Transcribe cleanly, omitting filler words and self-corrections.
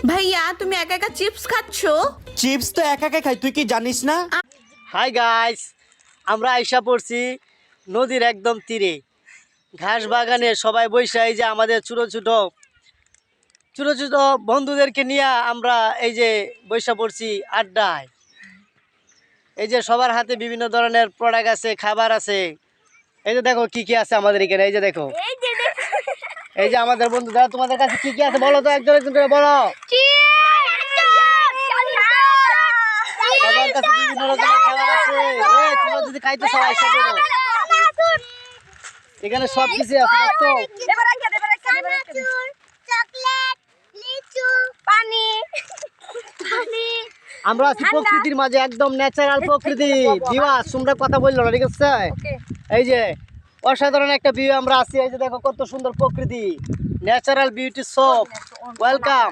ভাইয়া তুমি একা একা চিপস খাচ্ছো? চিপস তো একা একা খাই, তুই কি জানিস না? হাই গাইস, আমরা আইসা পড়ছি নদীর একদম তীরে, ঘাস বাগানে সবাই বসে, এই যে আমাদের ছোট ছোট বন্ধুদেরকে নিয়ে আমরা এই যে বসে পড়ছি আড্ডায়। এই যে সবার হাতে বিভিন্ন ধরনের প্রোডাক্ট আছে, খাবার আছে। এই যে দেখো কি কি আছে আমাদের এখানে, এই যে দেখো, এই যে আমাদের বন্ধুরা, তোমাদের কাছে কি কি আছে বলো তো, একজন একজন করে বলো। সবার কাছে বিভিন্ন রকমের খাবার আছে। এই তোমরা যদি খাইতে চাও আইসা করো, এখানে সব কিছু আছে। দেখো আমরা আছি প্রকৃতির মাঝে, একদম ন্যাচারাল প্রকৃতি। দিবা তোমরা কথা বললো না, ঠিক আছে? এই যে অসাধারণ একটা ভিউ আমরা আছি। এই যে দেখো কত সুন্দর প্রকৃতি, ন্যাচারাল বিউটি। সব ওয়েলকাম।